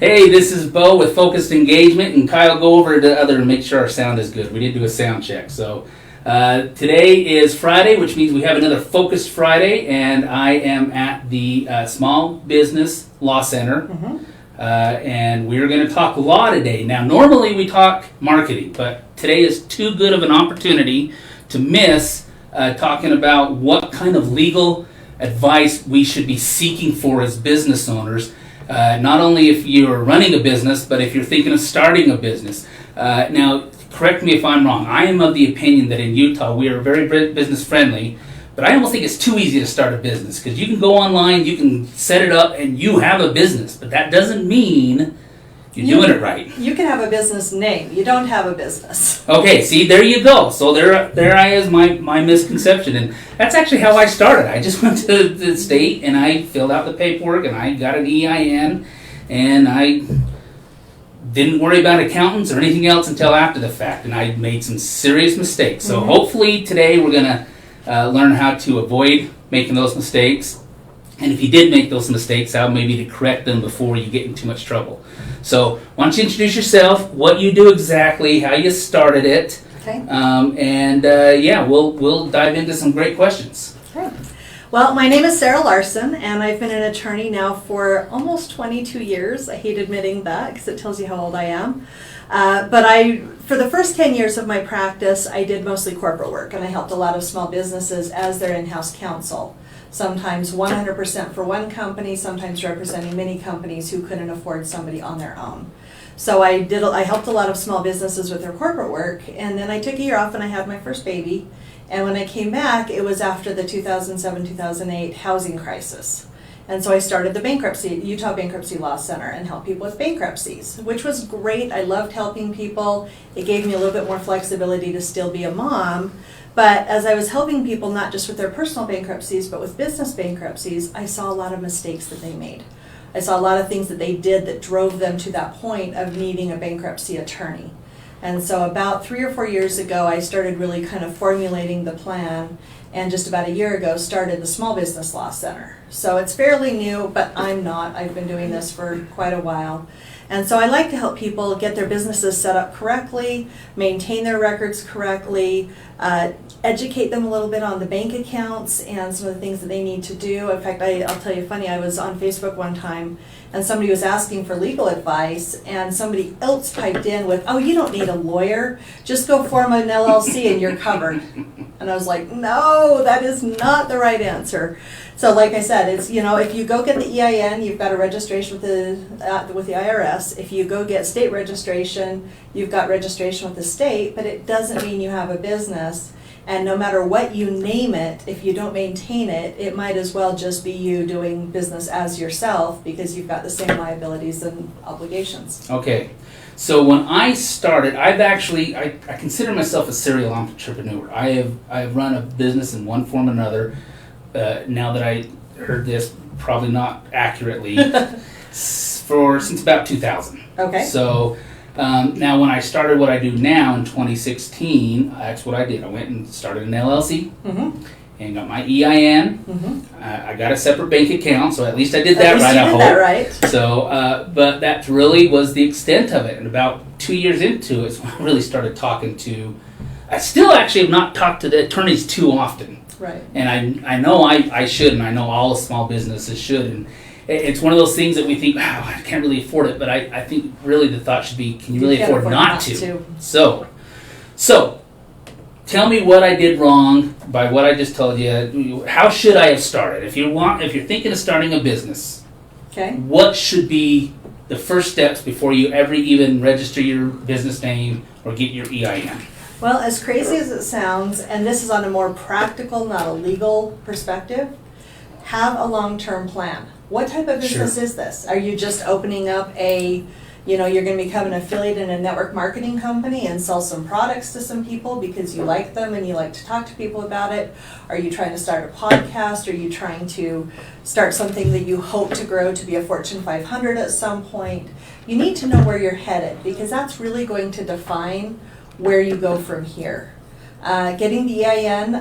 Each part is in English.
Hey, this is Bo with Focused Engagement, and Kyle, go over to the other and make sure our sound is good. We did do a sound check. So today is Friday, which means we have another Focused Friday, and I am at the Small Business Law Center, and we're going to talk law today. Now, normally we talk marketing, but today is too good of an opportunity to miss talking about what kind of legal advice we should be seeking for as business owners. Not only if you're running a business, but if you're thinking of starting a business. Now, correct me if I'm wrong. I am of the opinion that in Utah we are very business friendly, but I almost think it's too easy to start a business because you can go online, you can set it up, and you have a business. But that doesn't mean you're doing it right. You can have a business name. You don't have a business. Okay, see, there you go. So there I is, my misconception. And that's actually how I started. I just went to the state and I filled out the paperwork and I got an EIN and I didn't worry about accountants or anything else until after the fact. And I made some serious mistakes. So hopefully today we're going to learn how to avoid making those mistakes. And if you did make those mistakes, how maybe to correct them before you get in too much trouble. So why don't you introduce yourself, what you do exactly, how you started it, Okay. We'll dive into some great questions. Okay. Well, my name is Sarah Larsen, and I've been an attorney now for almost 22 years. I hate admitting that because it tells you how old I am. For the first 10 years of my practice, I did mostly corporate work, and I helped a lot of small businesses as their in-house counsel. Sometimes 100% for one company, sometimes representing many companies who couldn't afford somebody on their own. So I helped a lot of small businesses with their corporate work, and then I took a year off and I had my first baby. And when I came back, it was after the 2007-2008 housing crisis. And so I started the Utah Bankruptcy Law Center and helped people with bankruptcies, which was great. I loved helping people. It gave me a little bit more flexibility to still be a mom. But as I was helping people, not just with their personal bankruptcies, but with business bankruptcies, I saw a lot of mistakes that they made. I saw a lot of things that they did that drove them to that point of needing a bankruptcy attorney. And so about 3 or 4 years ago, I started really kind of formulating the plan, and just about a year ago started the Small Business Law Center. So it's fairly new, but I'm not. I've been doing this for quite a while. And so I like to help people get their businesses set up correctly, maintain their records correctly, educate them a little bit on the bank accounts and some of the things that they need to do. In fact, I'll tell you funny, I was on Facebook one time and somebody was asking for legal advice and somebody else piped in with, oh, you don't need a lawyer, just go form an LLC and you're covered. And I was like, no, that is not the right answer. So like I said, it's, if you go get the EIN, you've got a registration with the IRS. If you go get state registration, you've got registration with the state, but it doesn't mean you have a business. And no matter what you name it, if you don't maintain it, it might as well just be you doing business as yourself because you've got the same liabilities and obligations. Okay. So when I started, I consider myself a serial entrepreneur. I have run a business in one form or another. Now that I heard this, probably not accurately, since about 2000. Okay. So now when I started what I do now in 2016, that's what I did. I went and started an LLC and got my EIN. I got a separate bank account, so at least I did that right. I hope. That right. So, but that really was the extent of it. And about 2 years into it, I really started talking to. I still actually have not talked to the attorneys too often. Right. And I know I should, and I know all small businesses should. And it's one of those things that we think, wow, I can't really afford it. But I think really the thought should be, can you really afford not to? So tell me what I did wrong by what I just told you. How should I have started? If you're thinking of starting a business, okay, what should be the first steps before you ever even register your business name or get your EIN? Well, as crazy as it sounds, and this is on a more practical, not a legal perspective, have a long-term plan. What type of business is this? Are you just opening up you're going to become an affiliate in a network marketing company and sell some products to some people because you like them and you like to talk to people about it? Are you trying to start a podcast? Are you trying to start something that you hope to grow to be a Fortune 500 at some point? You need to know where you're headed because that's really going to define where you go from here. Getting the EIN,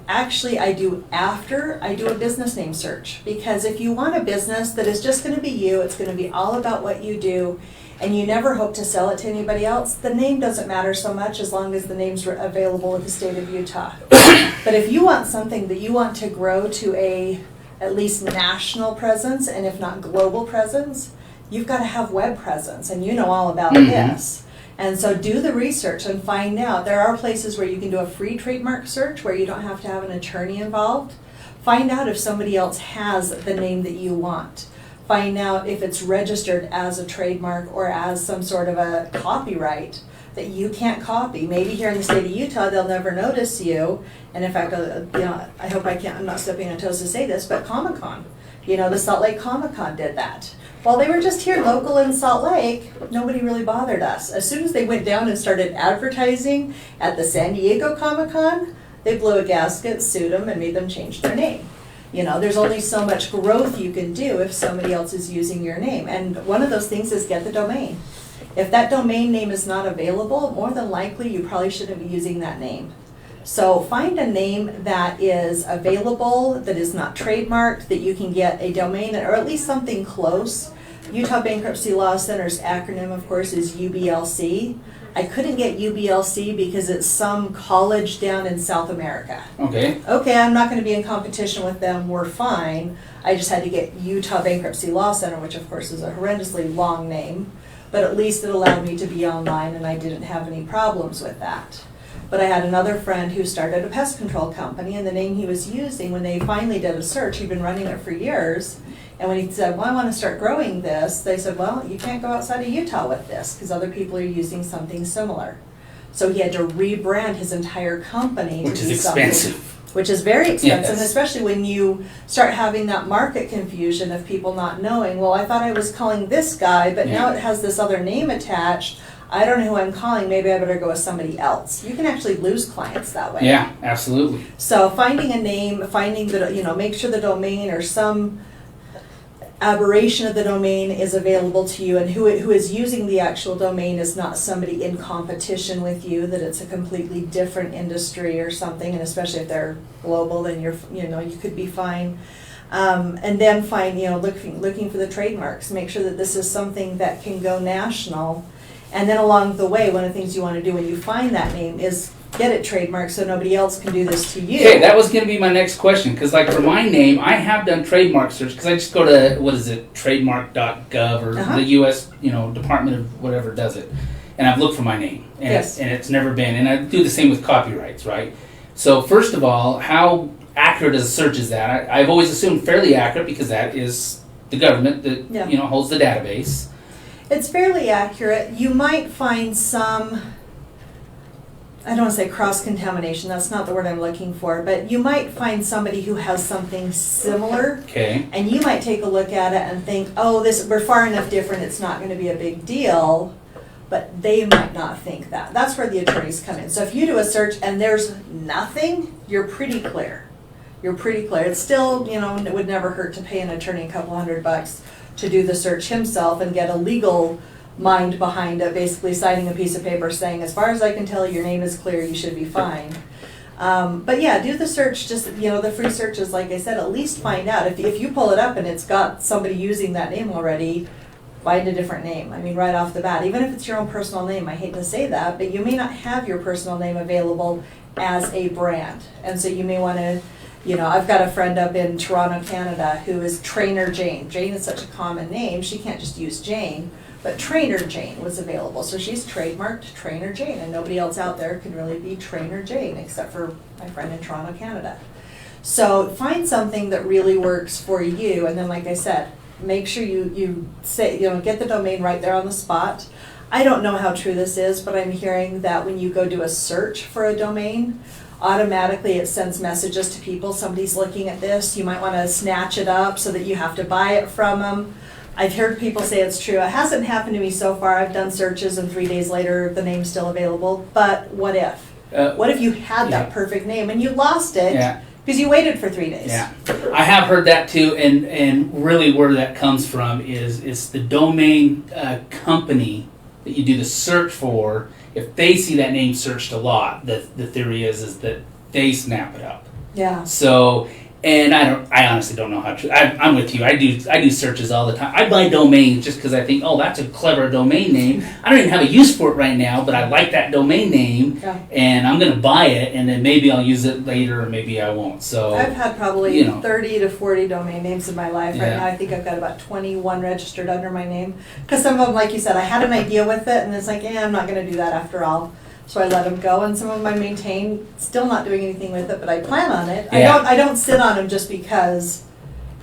actually I do after I do a business name search. Because if you want a business that is just going to be you, it's going to be all about what you do, and you never hope to sell it to anybody else, the name doesn't matter so much as long as the name's available with the state of Utah. But if you want something that you want to grow to at least national presence, and if not global presence, you've got to have web presence, and you know all about this. And so do the research and find out. There are places where you can do a free trademark search where you don't have to have an attorney involved. Find out if somebody else has the name that you want. Find out if it's registered as a trademark or as some sort of a copyright that you can't copy. Maybe here in the state of Utah, they'll never notice you. And in fact, I hope I'm not stepping on toes to say this, but Comic-Con, the Salt Lake Comic-Con did that. While they were just here local in Salt Lake, nobody really bothered us. As soon as they went down and started advertising at the San Diego Comic-Con, they blew a gasket, sued them, and made them change their name. There's only so much growth you can do if somebody else is using your name. And one of those things is get the domain. If that domain name is not available, more than likely you probably shouldn't be using that name. So find a name that is available, that is not trademarked, that you can get a domain, or at least something close. Utah Bankruptcy Law Center's acronym, of course, is UBLC. I couldn't get UBLC because it's some college down in South America. Okay, I'm not going to be in competition with them, we're fine. I just had to get Utah Bankruptcy Law Center, which of course is a horrendously long name, but at least it allowed me to be online and I didn't have any problems with that. But I had another friend who started a pest control company, and the name he was using, when they finally did a search, he'd been running it for years, and when he said, well, I want to start growing this, they said, well, you can't go outside of Utah with this because other people are using something similar. So he had to rebrand his entire company. Which is expensive. Which is very expensive, Yes. especially when you start having that market confusion of people not knowing, well, I thought I was calling this guy, but now it has this other name attached. I don't know who I'm calling, maybe I better go with somebody else. You can actually lose clients that way. Yeah, absolutely. So finding a name, finding the, make sure the domain or some aberration of the domain is available to you, and who is using the actual domain is not somebody in competition with you, that it's a completely different industry or something, and especially if they're global, then you could be fine. And then find, looking for the trademarks, make sure that this is something that can go national. And then along the way, one of the things you want to do when you find that name is get it trademarked so nobody else can do this to you. Okay, that was going to be my next question, because like for my name, I have done trademark search, because I just go to, trademark.gov or the U.S., Department of whatever does it, and I've looked for my name, and, it's never been, and I do the same with copyrights, right? So first of all, how accurate a search is that? I've always assumed fairly accurate, because that is the government that, holds the database. It's fairly accurate. You might find some, I don't want to say cross-contamination, that's not the word I'm looking for, but you might find somebody who has something similar. Okay. And you might take a look at it and think, oh, we're far enough different, it's not going to be a big deal. But they might not think that. That's where the attorneys come in. So if you do a search and there's nothing, you're pretty clear. It's still, it would never hurt to pay an attorney a couple $100 to do the search himself and get a legal mind behind it, basically signing a piece of paper saying, as far as I can tell, your name is clear, you should be fine. But yeah, do the search, just, the free searches, like I said, at least find out. If you pull it up and it's got somebody using that name already, find a different name. I mean, right off the bat, even if it's your own personal name, I hate to say that, but you may not have your personal name available as a brand. And so you may want to, I've got a friend up in Toronto, Canada, who is Trainer Jane. Jane is such a common name, she can't just use Jane, but Trainer Jane was available. So she's trademarked Trainer Jane, and nobody else out there can really be Trainer Jane except for my friend in Toronto, Canada. So find something that really works for you, and then like I said, make sure you say, get the domain right there on the spot. I don't know how true this is, but I'm hearing that when you go do a search for a domain, automatically it sends messages to people. Somebody's looking at this. You might want to snatch it up so that you have to buy it from them. I've heard people say it's true. It hasn't happened to me so far. I've done searches and 3 days later the name's still available. But what if? What if you had that perfect name and you lost it because you waited for 3 days? Yeah, I have heard that too, and really where that comes from is it's the domain company that you do the search for if they see that name searched a lot, the theory is that they snap it up. Yeah. So, and I honestly don't know how to. I'm with you. I do searches all the time. I buy domains just because I think, oh, that's a clever domain name. I don't even have a use for it right now, but I like that domain name, and I'm gonna buy it, and then maybe I'll use it later, or maybe I won't. So I've had probably 30 to 40 domain names in my life. Right now, I think I've got about 21 registered under my name. Because some of them, like you said, I had an idea with it, and it's like, I'm not gonna do that after all. So I let them go, and some of them I maintain, still not doing anything with it, but I plan on it. Yeah. I don't sit on them just because,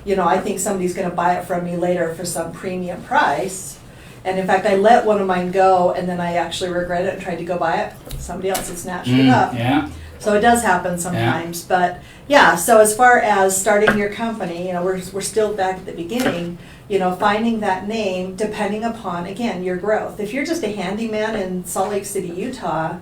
I think somebody's gonna buy it from me later for some premium price. And in fact, I let one of mine go, and then I actually regret it and tried to go buy it. Somebody else had snatched it up. Yeah. So it does happen sometimes, but so as far as starting your company, we're still back at the beginning, finding that name depending upon, again, your growth. If you're just a handyman in Salt Lake City, Utah,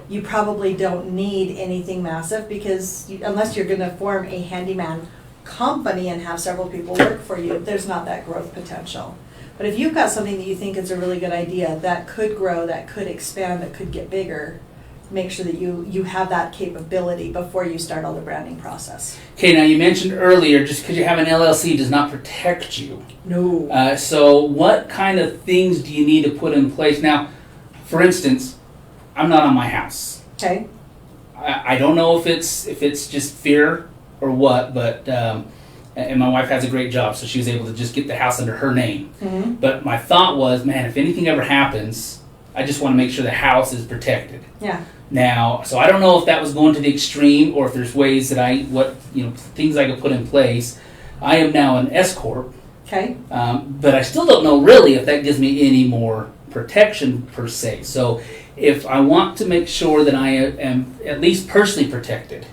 you probably don't need anything massive because unless you're going to form a handyman company and have several people work for you, there's not that growth potential. But if you've got something that you think is a really good idea that could grow, that could expand, that could get bigger, make sure that you have that capability before you start all the branding process. Okay, now you mentioned earlier, just because you have an LLC does not protect you. No. So what kind of things do you need to put in place? Now, for instance, I'm not on my house. Okay. I don't know if it's just fear or what, but and my wife has a great job, so she was able to just get the house under her name. Mm-hmm. But my thought was, man, if anything ever happens, I just want to make sure the house is protected. Yeah. Now, so I don't know if that was going to the extreme or if there's ways that things I could put in place. I am now an S Corp. Okay. But I still don't know really if that gives me any more protection per se. So if I want to make sure that I am at least personally protected,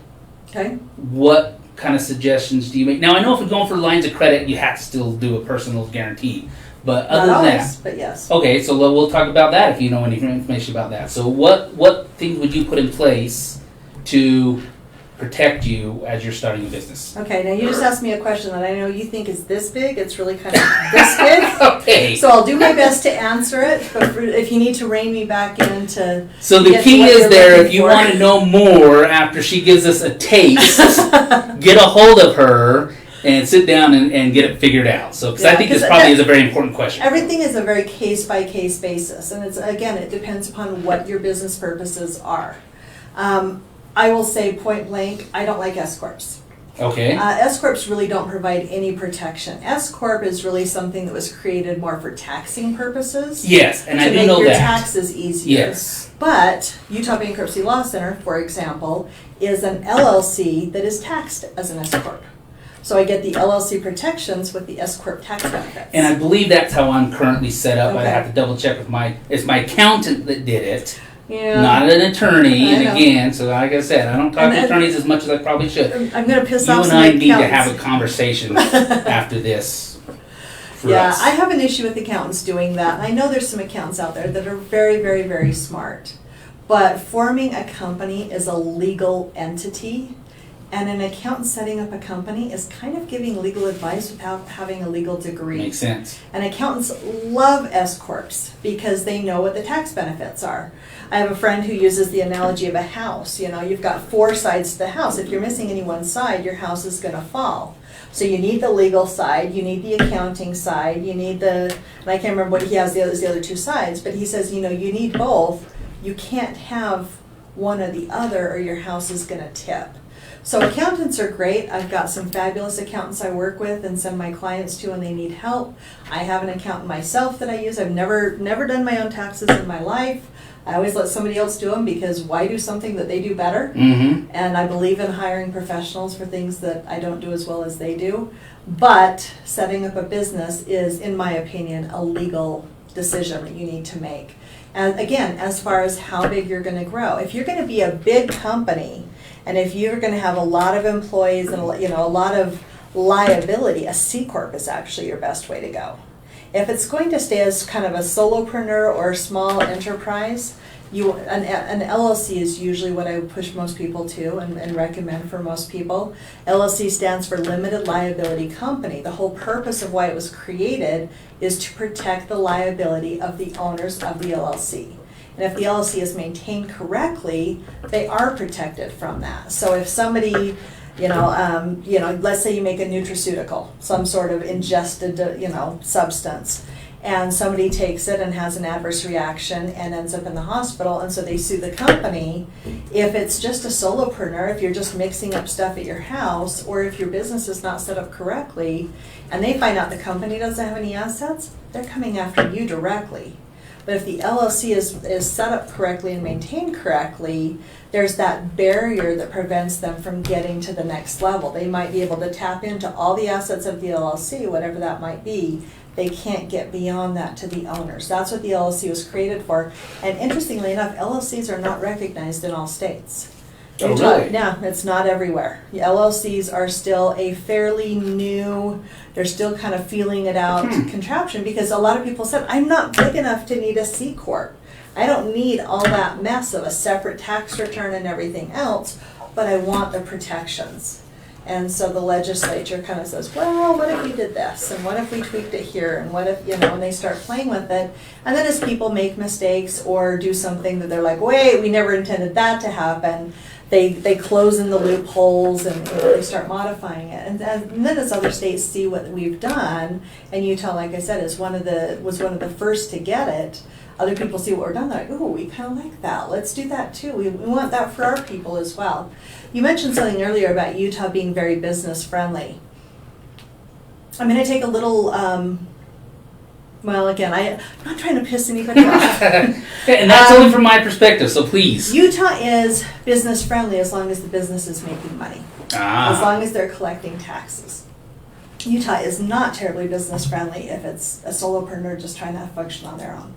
okay, what kind of suggestions do you make? Now I know if we're going for lines of credit, you have to still do a personal guarantee. But other not than always, that, but yes. Okay, so we'll talk about that if you know any information about that. So what things would you put in place to protect you as you're starting a business? Okay, now you just asked me a question that I know you think is this big. It's really kind of this big. Okay. So I'll do my best to answer it, but if you need to rein me back into... So the key is there, if you want to know more after she gives us a taste, get a hold of her and sit down and get it figured out. So, because I think this probably is a very important question. Everything is a very case-by-case basis, and it depends upon what your business purposes are. I will say point blank, I don't like S-Corps. Okay. S-Corps really don't provide any protection. S-Corp is really something that was created more for taxing purposes. Yes, and I do know that. To make your taxes easier. Yes. But Utah Bankruptcy Law Center, for example, is an LLC that is taxed as an S-Corp. So I get the LLC protections with the S-Corp tax benefits. And I believe that's how I'm currently set up. Okay. I'd have to double check with it's my accountant that did it. Yeah. Not an attorney, I know. and again, so like I said, I don't talk to attorneys as much as I probably should. I'm going to piss You off and some I accountants. need to have a conversation after this for us. I have an issue with accountants doing that. I know there's some accountants out there that are very, very, very smart. But forming a company is a legal entity, and an accountant setting up a company is kind of giving legal advice without having a legal degree. Makes sense. And accountants love S-Corps because they know what the tax benefits are. I have a friend who uses the analogy of a house. You've got 4 sides to the house. If you're missing any one side, your house is going to fall. So you need the legal side, you need the accounting side, you need and I can't remember what he has the other 2 sides, but he says, you need both. You can't have one or the other or your house is going to tip. So accountants are great. I've got some fabulous accountants I work with and send my clients to when they need help. I have an accountant myself that I use. I've never done my own taxes in my life. I always let somebody else do them because why do something that they do better? Mm-hmm. And I believe in hiring professionals for things that I don't do as well as they do. But setting up a business is, in my opinion, a legal decision that you need to make. And again, as far as how big you're going to grow. If you're going to be a big company, and if you're going to have a lot of employees and a lot of liability, a C Corp is actually your best way to go. If it's going to stay as kind of a solopreneur or a small enterprise, an LLC is usually what I would push most people to and recommend for most people. LLC stands for Limited Liability Company. The whole purpose of why it was created is to protect the liability of the owners of the LLC. And if the LLC is maintained correctly, they are protected from that. So if somebody, let's say you make a nutraceutical, some sort of ingested, substance, and somebody takes it and has an adverse reaction and ends up in the hospital, and so they sue the company. If it's just a solopreneur, if you're just mixing up stuff at your house, or if your business is not set up correctly, and they find out the company doesn't have any assets, they're coming after you directly. But if the LLC is set up correctly and maintained correctly, there's that barrier that prevents them from getting to the next level. They might be able to tap into all the assets of the LLC, whatever that might be. They can't get beyond that to the owners. That's what the LLC was created for. And interestingly enough, LLCs are not recognized in all states. Oh, really? Yeah, it's not everywhere. The LLCs are still a fairly new, they're still kind of feeling it out contraption, because a lot of people said, I'm not big enough to need a C Corp. I don't need all that mess of a separate tax return and everything else, but I want the protections. And so the legislature kind of says, well, what if we did this? And what if we tweaked it here? And what if, and they start playing with it. And then as people make mistakes or do something that they're like, wait, we never intended that to happen, they close in the loopholes and they start modifying it. And then as other states see what we've done, and Utah, like I said, was one of the first to get it, other people see what we're done, they're like, ooh, we kind of like that. Let's do that too. We want that for our people as well. You mentioned something earlier about Utah being very business friendly. I'm going to take a little, again, I'm not trying to piss anybody off. And that's only from my perspective, so please. Utah is business friendly as long as the business is making money, as long as they're collecting taxes. Utah is not terribly business friendly if it's a solopreneur just trying to function on their own.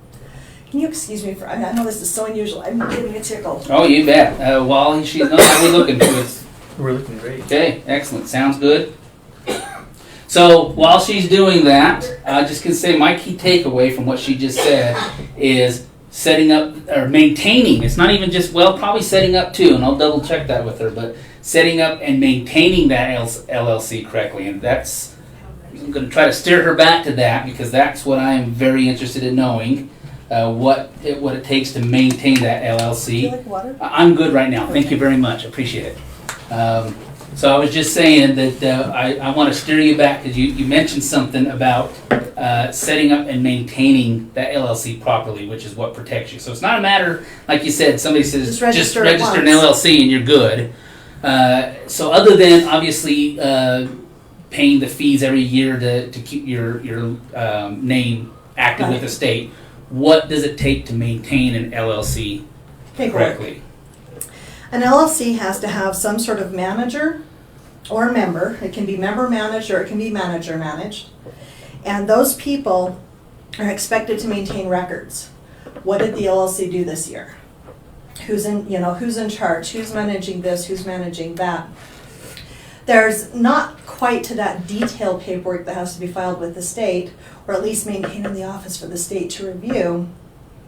Can you excuse me I know this is so unusual. I'm getting a tickle. Oh, you bet. While she's not, what are we looking for? We're looking great. Okay, excellent. Sounds good. So while she's doing that, I just can say my key takeaway from what she just said is setting up or maintaining. It's not even just, probably setting up too, and I'll double check that with her, but setting up and maintaining that LLC correctly. And I'm going to try to steer her back to that, because that's what I'm very interested in knowing. What it takes to maintain that LLC. Do you like water? I'm good right now. Thank you very much. Appreciate it. So I was just saying that I want to steer you back, because you mentioned something about setting up and maintaining that LLC properly, which is what protects you. So it's not a matter, like you said, somebody says just register an LLC and you're good. So other than obviously paying the fees every year to keep your name active with the state, what does it take to maintain an LLC correctly? An LLC has to have some sort of manager or member. It can be member managed or it can be manager managed. And those people are expected to maintain records. What did the LLC do this year? Who's in charge? Who's managing this? Who's managing that? There's not quite to that detailed paperwork that has to be filed with the state, or at least maintained in the office for the state to review.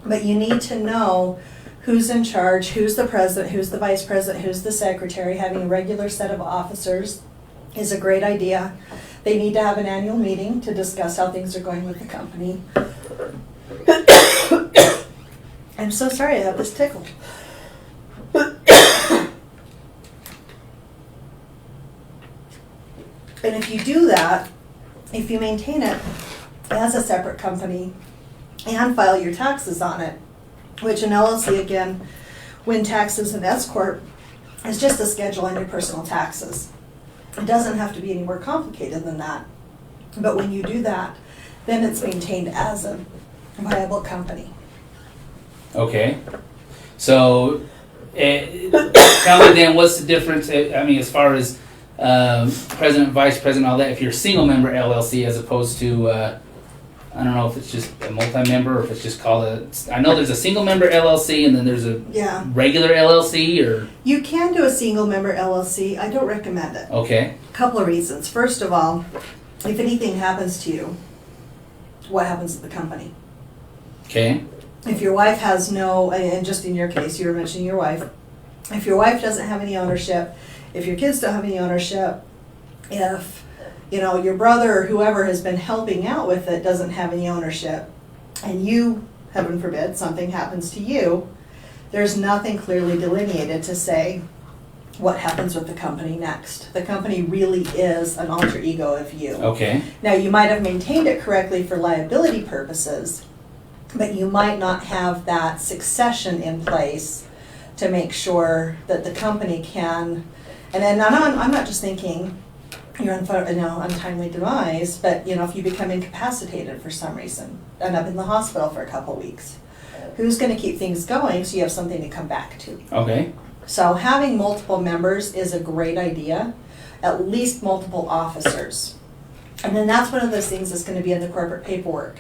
But you need to know who's in charge, who's the president, who's the vice president, who's the secretary. Having a regular set of officers is a great idea. They need to have an annual meeting to discuss how things are going with the company. I'm so sorry, I have this tickle. And if you do that, if you maintain it as a separate company and file your taxes on it, which an LLC, again, when taxes and S Corp, is just a schedule on your personal taxes. It doesn't have to be any more complicated than that. But when you do that, then it's maintained as a viable company. Okay. So tell me then, what's the difference, as far as president, vice president, all that, if you're a single member LLC as opposed to, I don't know if it's just a multi-member or if it's just called I know there's a single member LLC and then there's a regular LLC, or? You can do a single member LLC. I don't recommend it. Okay. A couple of reasons. First of all, if anything happens to you, what happens to the company? Okay. If your wife has no, and just in your case, you were mentioning your wife, if your wife doesn't have any ownership, if your kids don't have any ownership, if your brother or whoever has been helping out with it doesn't have any ownership, and you heaven forbid, something happens to you, there's nothing clearly delineated to say what happens with the company next. The company really is an alter ego of you. Okay. Now, you might have maintained it correctly for liability purposes, but you might not have that succession in place to make sure that the company can, and then I'm not just thinking your untimely demise, but if you become incapacitated for some reason, end up in the hospital for a couple weeks, who's going to keep things going so you have something to come back to? Okay. So having multiple members is a great idea, at least multiple officers. And then that's one of those things that's going to be in the corporate paperwork.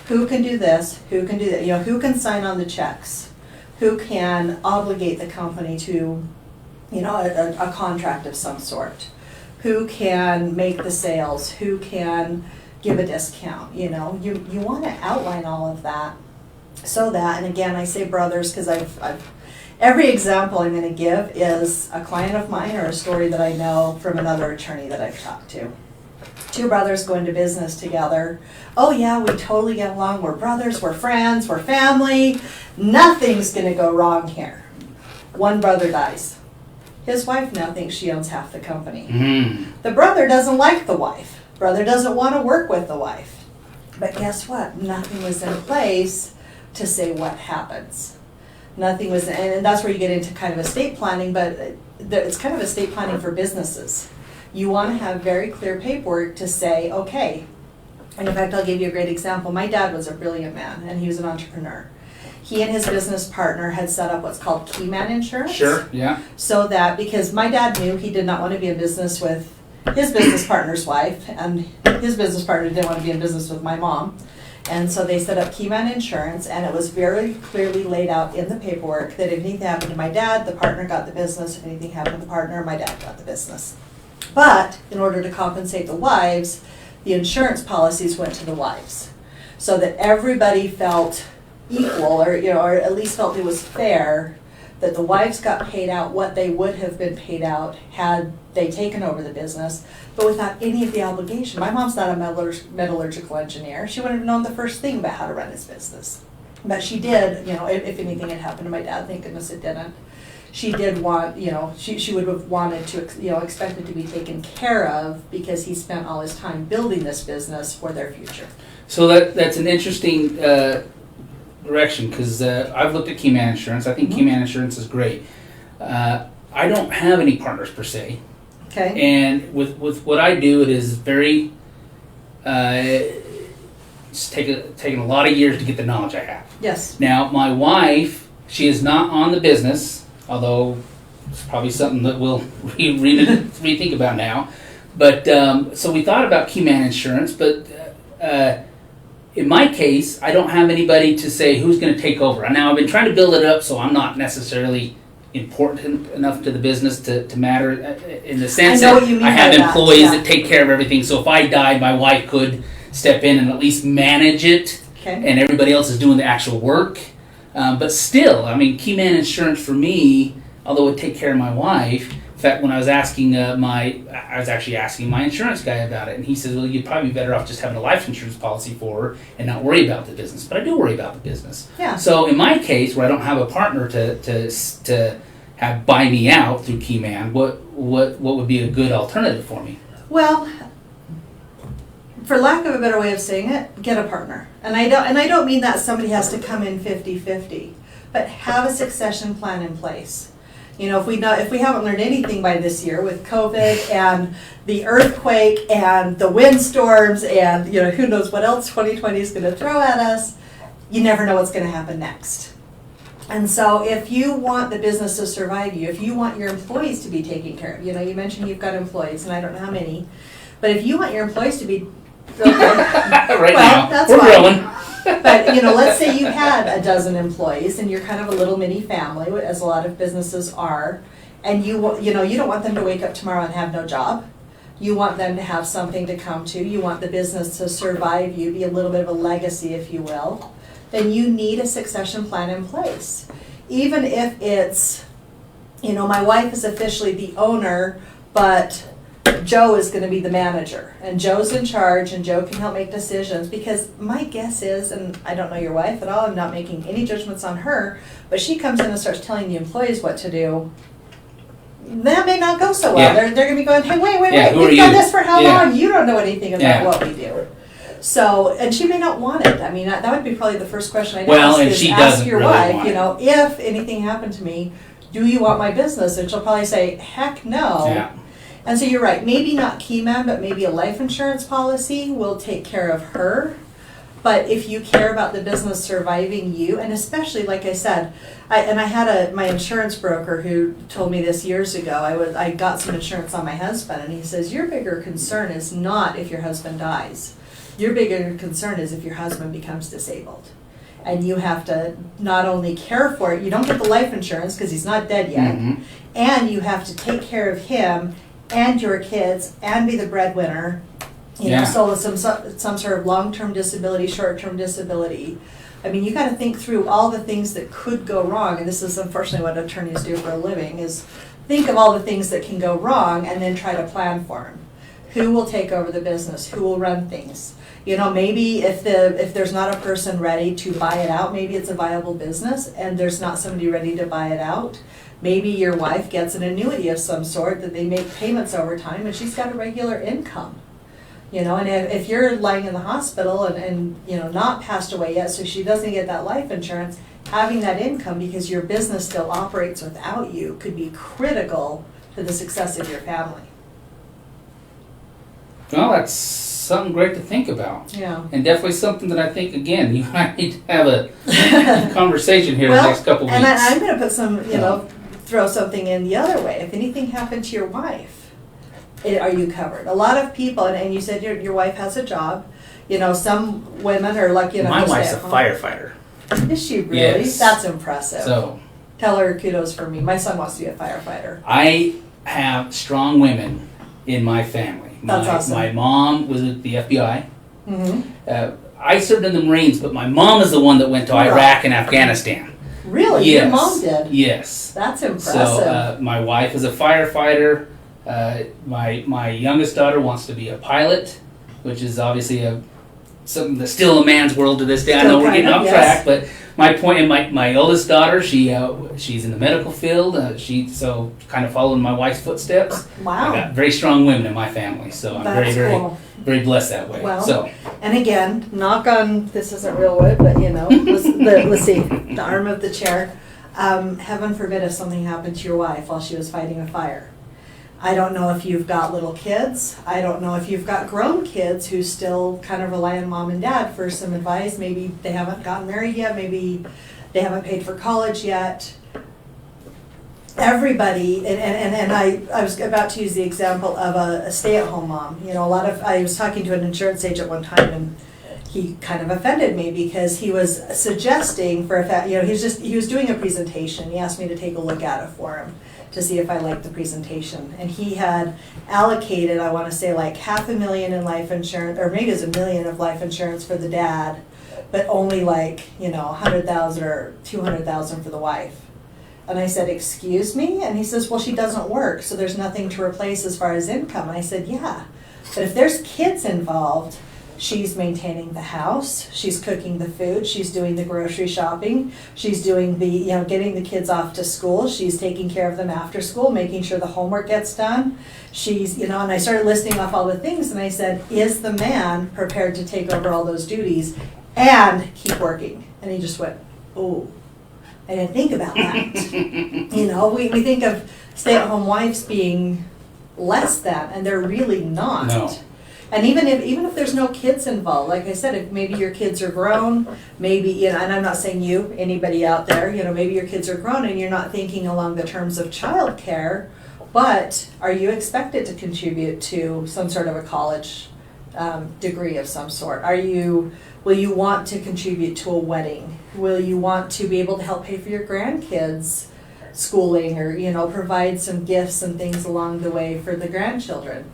Who can do this? Who can do that? Who can sign on the checks? Who can obligate the company to, a contract of some sort? Who can make the sales? Who can give a discount? You want to outline all of that so that, and again, I say brothers because every example I'm going to give is a client of mine or a story that I know from another attorney that I've talked to. Two brothers go into business together. Oh yeah, we totally get along. We're brothers, we're friends, we're family. Nothing's going to go wrong here. One brother dies. His wife now thinks she owns half the company. The brother doesn't like the wife. Brother doesn't want to work with the wife. But guess what? Nothing was in place to say what happens. Nothing was, and that's where you get into kind of estate planning, but it's kind of estate planning for businesses. You want to have very clear paperwork to say, okay, and in fact, I'll give you a great example. My dad was a brilliant man, and he was an entrepreneur. He and his business partner had set up what's called Keyman Insurance. Sure, yeah. So that, because my dad knew he did not want to be in business with his business partner's wife, and his business partner didn't want to be in business with my mom. And so they set up Keyman Insurance, and it was very clearly laid out in the paperwork that if anything happened to my dad, the partner got the business. If anything happened to the partner, my dad got the business. But in order to compensate the wives, the insurance policies went to the wives, so that everybody felt equal, or at least felt it was fair, that the wives got paid out what they would have been paid out had they taken over the business, but without any of the obligation. My mom's not a metallurgical engineer. She wouldn't have known the first thing about how to run his business. But she did, if anything had happened to my dad, thank goodness it didn't. She did want, she would have wanted to, expected to be taken care of because he spent all his time building this business for their future. So that's an interesting direction, because I've looked at Keyman Insurance. I think Keyman Insurance is great. I don't have any partners per se. Okay. And with what I do, it is very, it's taken a lot of years to get the knowledge I have. Yes. Now, my wife, she is not on the business, although it's probably something that we'll rethink about now. But so we thought about Keyman Insurance, but in my case, I don't have anybody to say who's going to take over. Now, I've been trying to build it up so I'm not necessarily important enough to the business to matter in the sense that I have employees that take care of everything. So if I died, my wife could step in and at least manage it, and everybody else is doing the actual work. But still, Keyman Insurance for me, although it would take care of my wife. In fact, when I was asking I was actually asking my insurance guy about it, and he said, well, you'd probably be better off just having a life insurance policy for her and not worry about the business. But I do worry about the business. Yeah. So in my case, where I don't have a partner to have buy me out through Keyman, what would be a good alternative for me? Well, for lack of a better way of saying it, get a partner. And I don't mean that somebody has to come in 50-50, but have a succession plan in place. If we haven't learned anything by this year with COVID and the earthquake and the windstorms and who knows what else 2020 is going to throw at us, you never know what's going to happen next. And so if you want the business to survive you, if you want your employees to be taken care of, you mentioned you've got employees, and I don't know how many, but if you want your employees to be right now, that's we're growing. But let's say you had a dozen employees and you're kind of a little mini family, as a lot of businesses are, and you don't want them to wake up tomorrow and have no job. You want them to have something to come to. You want the business to survive you, be a little bit of a legacy, if you will. Then you need a succession plan in place. Even if it's, my wife is officially the owner, but Joe is going to be the manager, and Joe's in charge, and Joe can help make decisions, because my guess is, and I don't know your wife at all, I'm not making any judgments on her, but she comes in and starts telling the employees what to do, that may not go so well. Yeah. They're going to be going, hey, wait, who we've are done you? this for how long? You don't know anything about what we do. So, and she may not want it. I mean, that would be probably the first question I'd ask, and is she ask doesn't your really wife, want you know, if anything happened to me, do you want my business? And she'll probably say, heck no. Yeah. And so you're right, maybe not Keyman, but maybe a life insurance policy will take care of her. But if you care about the business surviving you, and especially, like I said, I had my insurance broker who told me this years ago. I got some insurance on my husband, and he says, your bigger concern is not if your husband dies. Your bigger concern is if your husband becomes disabled. And you have to not only care for it, you don't get the life insurance because he's not dead yet, and you have to take care of him and your kids and be the breadwinner. You know, so some sort of long-term disability, short-term disability. I mean, you got to think through all the things that could go wrong, and this is unfortunately what attorneys do for a living, is think of all the things that can go wrong and then try to plan for them. Who will take over the business? Who will run things? You know, maybe if there's not a person ready to buy it out, maybe it's a viable business and there's not somebody ready to buy it out. Maybe your wife gets an annuity of some sort that they make payments over time, and she's got a regular income. You know, and if you're lying in the hospital and you know, not passed away yet, so she doesn't get that life insurance, having that income because your business still operates without you could be critical to the success of your family. Well, that's something great to think about. Yeah. And definitely something that I think, again, you might need to have a conversation here the next couple weeks. And I'm going to put some, you know, throw something in the other way. If anything happened to your wife, are you covered? A lot of people, and you said your wife has a job. You know, some women are lucky enough My to wife's stay a at home. firefighter. Is she really? Yes. That's impressive. So tell her kudos for me. My son wants to be a firefighter. I have strong women in my family. That's awesome. My mom was at the FBI. Mm-hmm. I served in the Marines, but my mom is the one that went to Iraq and Afghanistan. Really? Yes. Your mom did? Yes. That's impressive. So my wife is a firefighter. My youngest daughter wants to be a pilot, which is obviously something that's still a man's world to this day. I know we're getting off track, but my point, and my oldest daughter, she's in the medical field. So kind of following my wife's footsteps. Wow. I got very strong women in my family, so I'm That's very, cool. very blessed that way. Well, so. And again, knock on, this isn't real wood, but you know, let's see, the arm of the chair. Heaven forbid if something happened to your wife while she was fighting a fire. I don't know if you've got little kids. I don't know if you've got grown kids who still kind of rely on mom and dad for some advice. Maybe they haven't gotten married yet. Maybe they haven't paid for college yet. Everybody, and I was about to use the example of a stay-at-home mom. You know, I was talking to an insurance agent one time, and he kind of offended me because he was suggesting for a fact, you know, he was doing a presentation. He asked me to take a look at it for him to see if I liked the presentation. And he had allocated, I want to say like $500,000 in life insurance, or maybe it was $1 million of life insurance for the dad, but only like, you know, $100,000 or $200,000 for the wife. And I said, excuse me? And he says, well, she doesn't work, so there's nothing to replace as far as income. And I said, yeah, but if there's kids involved, she's maintaining the house, she's cooking the food, she's doing the grocery shopping, she's doing the, you know, getting the kids off to school, she's taking care of them after school, making sure the homework gets done. She's, you know, and I started listing off all the things, and I said, is the man prepared to take over all those duties and keep working? And he just went, oh, I didn't think about that. You know, we think of stay-at-home wives being less than, and they're really not. No. And even if there's no kids involved, like I said, if maybe your kids are grown, maybe, you know, and I'm not saying you, anybody out there, you know, maybe your kids are grown and you're not thinking along the terms of childcare, but are you expected to contribute to some sort of a college degree of some sort? Will you want to contribute to a wedding? Will you want to be able to help pay for your grandkids' schooling, or, you know, provide some gifts and things along the way for the grandchildren?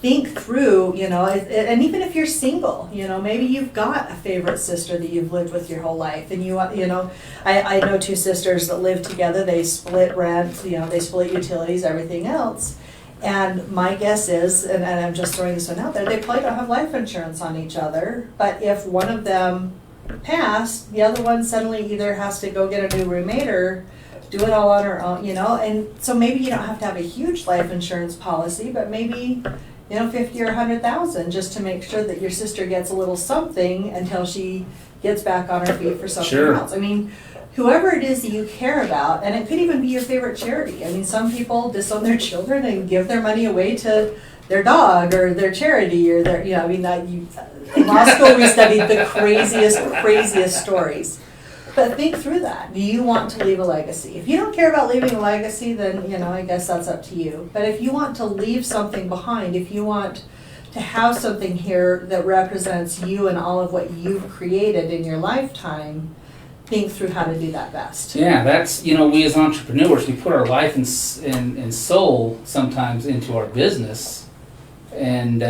Think through, you know, and even if you're single, you know, maybe you've got a favorite sister that you've lived with your whole life, and you know, I know two sisters that live together. They split rent, you know, they split utilities, everything else, And my guess is, and I'm just throwing this one out there, they probably don't have life insurance on each other, but if one of them passed, the other one suddenly either has to go get a new roommate or do it all on her own, and so maybe you don't have to have a huge life insurance policy, but maybe, 50 or 100,000 just to make sure that your sister gets a little something until she gets back on her feet for something else. I mean, whoever it is that you care about, and it could even be your favorite charity. I mean, some people disown their children and give their money away to their dog or their charity or their, in law school we studied the craziest stories. But think through that. Do you want to leave a legacy? If you don't care about leaving a legacy, then, I guess that's up to you. But if you want to leave something behind, if you want to have something here that represents you and all of what you've created in your lifetime, think through how to do that best. Yeah, that's, we as entrepreneurs, we put our life and soul sometimes into our business. And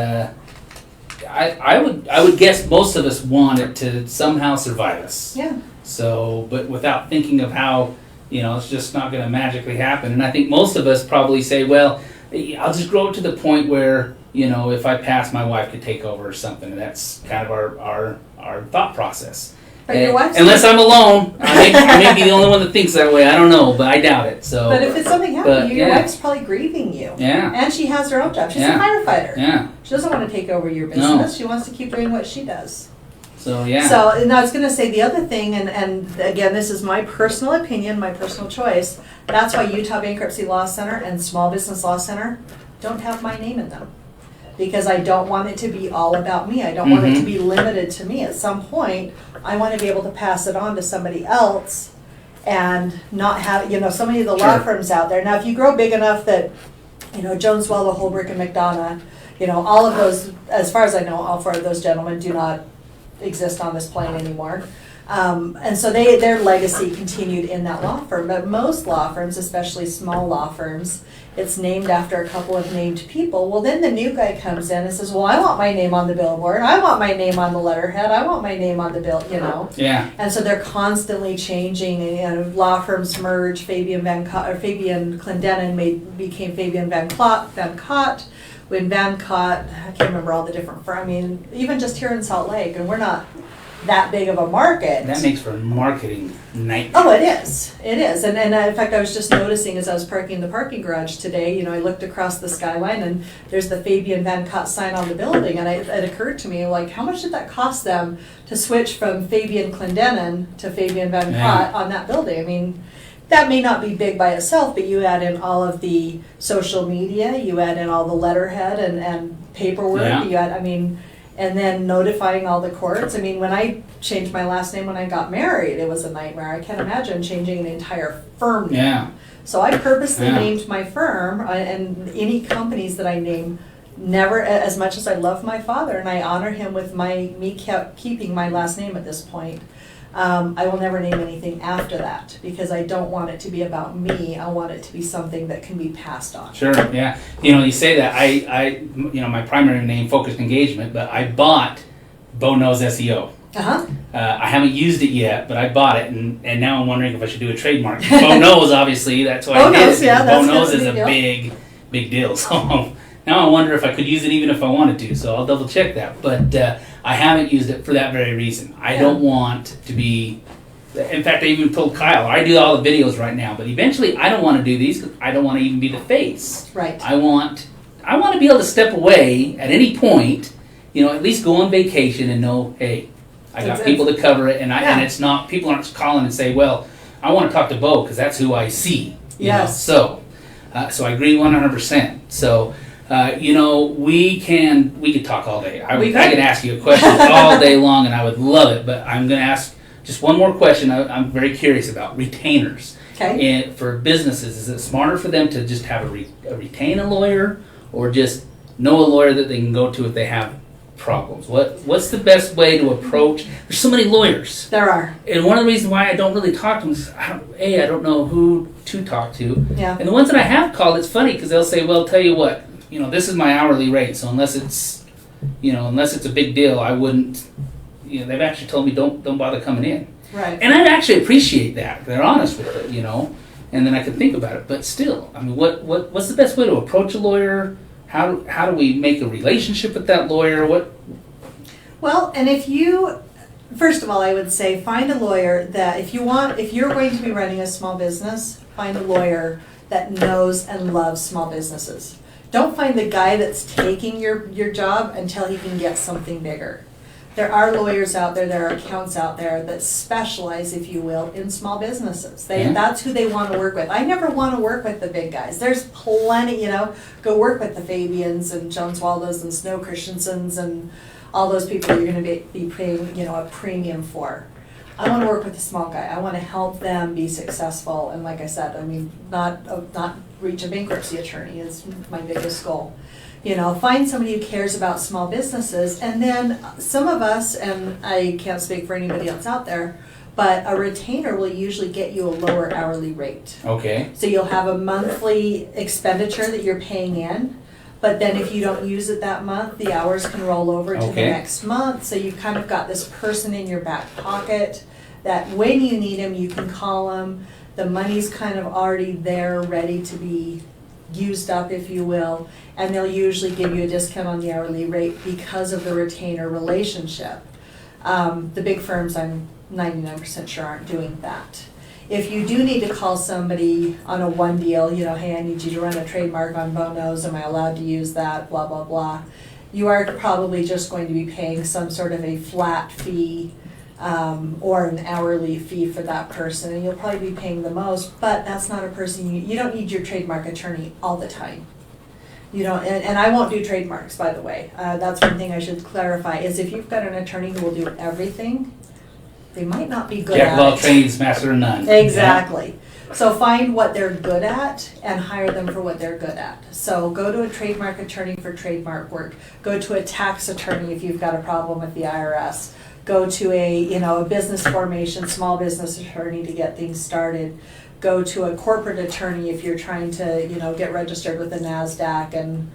I would guess most of us want it to somehow survive us. Yeah. So, but without thinking of how, it's just not going to magically happen. And I think most of us probably say, well, I'll just grow it to the point where, if I pass, my wife could take over or something. And that's kind of our thought process. But your wife's unless I'm alone, I may be the only one that thinks that way. I don't know, but I doubt it. So, but if it's something happening, your wife's probably grieving you. Yeah. And she has her own job. She's a firefighter. Yeah. She doesn't want to take over your business. No. She wants to keep doing what she does. So, yeah. So, and I was going to say the other thing, and again, this is my personal opinion, my personal choice. That's why Utah Bankruptcy Law Center and Small Business Law Center don't have my name in them. Because I don't want it to be all about me. I don't want it to be limited to me. At some point, I want to be able to pass it on to somebody else and not have, so many of the law firms out there. Now, if you grow big enough that, Jones, Wello, Holbrook, and McDonough, all of those, as far as I know, all four of those gentlemen do not exist on this plane anymore. And so their legacy continued in that law firm. But most law firms, especially small law firms, it's named after a couple of named people. Well, then the new guy comes in and says, well, I want my name on the billboard. I want my name on the letterhead. I want my name on the bill, Yeah. And so they're constantly changing. And law firms merge. Fabian Clendenin became Fabian Van Cott. When Van Cott, I can't remember all the different firms. I mean, even just here in Salt Lake, and we're not that big of a market. That makes for a marketing nightmare. Oh, it is. It is. And in fact, I was just noticing as I was parking in the parking garage today, I looked across the skyline and there's the Fabian Van Cott sign on the building. And it occurred to me, how much did that cost them to switch from Fabian Clendenin to Fabian Van Cott on that building? I mean, that may not be big by itself, but you add in all of the social media, you add in all the letterhead and paperwork, you add, and then notifying all the courts. I mean, when I changed my last name when I got married, it was a nightmare. I can't imagine changing an entire firm name. Yeah. So I purposely named my firm, and any companies that I name, never, as much as I love my father and I honor him with me keeping my last name at this point, I will never name anything after that because I don't want it to be about me. I want it to be something that can be passed on. Sure, yeah. You say that. I my primary name, Focused Engagement, but I bought Bo Knows SEO. I haven't used it yet, but I bought it, and now I'm wondering if I should do a trademark. Bo Knows, obviously, that's why I did it. Yeah, Bo Knows is a big deal. So now I wonder if I could use it even if I wanted to. So I'll double check that. But I haven't used it for that very reason. I don't want to be. In fact, I even told Kyle, I do all the videos right now, but eventually I don't want to do these because I don't want to even be the face. Right. I want to be able to step away at any point, at least go on vacation and know, hey, I got people to cover it, and it's not, people aren't calling and say, well, I want to talk to Bo because that's who I see. Yes. So I agree 100%. So, we could talk all day. I could ask you a question all day long, and I would love it, but I'm going to ask just one more question I'm very curious about. Retainers. Okay. And for businesses, is it smarter for them to just have retain a lawyer or just know a lawyer that they can go to if they have problems? What's the best way to approach? There's so many lawyers. There are. And one of the reasons why I don't really talk to them is I don't know who to talk to. Yeah. And the ones that I have called, it's funny because they'll say, well, tell you what, this is my hourly rate, so unless it's a big deal, I wouldn't, they've actually told me don't bother coming in. Right. And I actually appreciate that. They're honest with it, and then I could think about it. But still, I mean, what's the best way to approach a lawyer? How do we make a relationship with that lawyer? Well, and first of all, I would say find a lawyer that if you're going to be running a small business, find a lawyer that knows and loves small businesses. Don't find the guy that's taking your job until he can get something bigger. There are lawyers out there, there are accountants out there that specialize, if you will, in small businesses. That's who they want to work with. I never want to work with the big guys. There's plenty, go work with the Fabians and Jones Waldos and Snow Christiansens and all those people you're going to be paying, a premium for. I want to work with the small guy. I want to help them be successful. And like I said, I mean, not reach a bankruptcy attorney is my biggest goal. Find somebody who cares about small businesses. And then some of us, and I can't speak for anybody else out there, but a retainer will usually get you a lower hourly rate. Okay. So you'll have a monthly expenditure that you're paying in. But then if you don't use it that month, the hours can roll over to the next month. So you've kind of got this person in your back pocket that when you need them, you can call them. The money's kind of already there, ready to be used up, if you will. And they'll usually give you a discount on the hourly rate because of the retainer relationship. The big firms, I'm 99% sure, aren't doing that. If you do need to call somebody on a one deal, hey, I need you to run a trademark on Bono's, am I allowed to use that, blah, blah, blah. You are probably just going to be paying some sort of a flat fee or an hourly fee for that person, and you'll probably be paying the most, but that's not a person, you don't need your trademark attorney all the time. And I won't do trademarks, by the way. That's one thing I should clarify, is if you've got an attorney who will do everything, they might not be good Jack at of all it. trades, master of none. Exactly. So find what they're good at and hire them for what they're good at. So go to a trademark attorney for trademark work. Go to a tax attorney if you've got a problem with the IRS. Go to a business formation, small business attorney to get things started. Go to a corporate attorney if you're trying to, get registered with the NASDAQ and,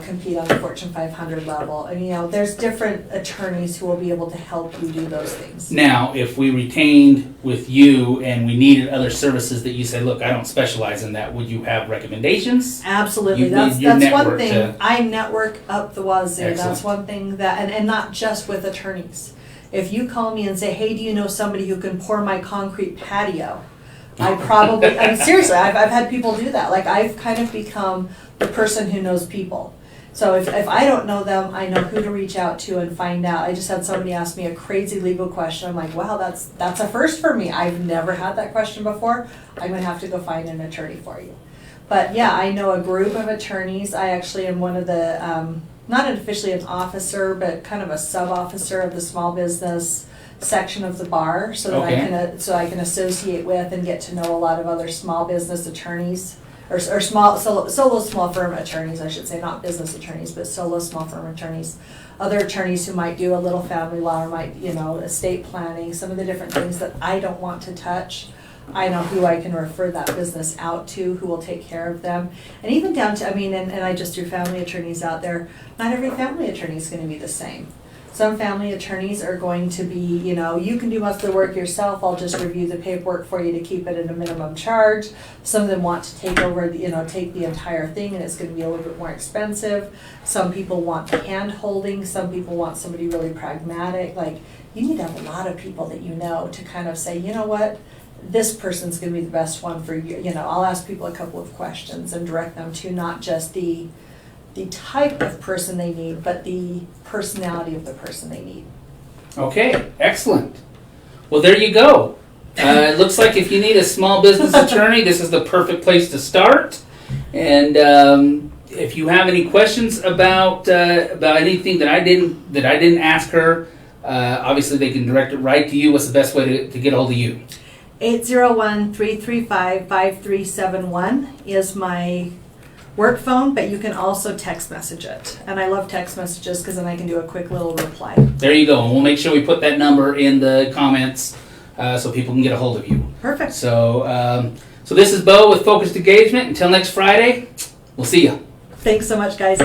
compete on the Fortune 500 level. And, there's different attorneys who will be able to help you do those things. Now, if we retained with you and we needed other services that you said, look, I don't specialize in that, would you have recommendations? Absolutely. You That's your one network thing. to- I network up the wazoo. Excellent. That's one thing that, and not just with attorneys. If you call me and say, hey, do you know somebody who can pour my concrete patio? Seriously, I've had people do that. Like, I've kind of become the person who knows people. So if I don't know them, I know who to reach out to and find out. I just had somebody ask me a crazy legal question. I'm like, wow, that's a first for me. I've never had that question before. I'm going to have to go find an attorney for you. But yeah, I know a group of attorneys. I actually am one of the, not officially an officer, but kind of a sub-officer of the small business section of the bar, so that I can associate with and get to know a lot of other small business attorneys, or solo small firm attorneys, I should say, not business attorneys, but solo small firm attorneys. Other attorneys who might do a little family law or might, estate planning, some of the different things that I don't want to touch. I know who I can refer that business out to, who will take care of them. And even down to, and I just threw family attorneys out there, not every family attorney is going to be the same. Some family attorneys are going to be, you can do most of the work yourself, I'll just review the paperwork for you to keep it at a minimum charge. Some of them want to take over, take the entire thing, and it's going to be a little bit more expensive. Some people want hand holding, some people want somebody really pragmatic. Like, you need to have a lot of people that you know to kind of say, you know what, this person's going to be the best one for you. I'll ask people a couple of questions and direct them to not just the type of person they need, but the personality of the person they need. Okay, excellent. Well, there you go. It looks like if you need a small business attorney, this is the perfect place to start. And if you have any questions about anything that I didn't ask her, obviously they can direct it right to you. What's the best way to get a hold of you? 801-335-5371 is my work phone, but you can also text message it. And I love text messages because then I can do a quick little reply. There you go. And we'll make sure we put that number in the comments so people can get a hold of you. Perfect. So, so this is Bo with Focused Engagement. Until next Friday, we'll see you. Thanks so much, guys.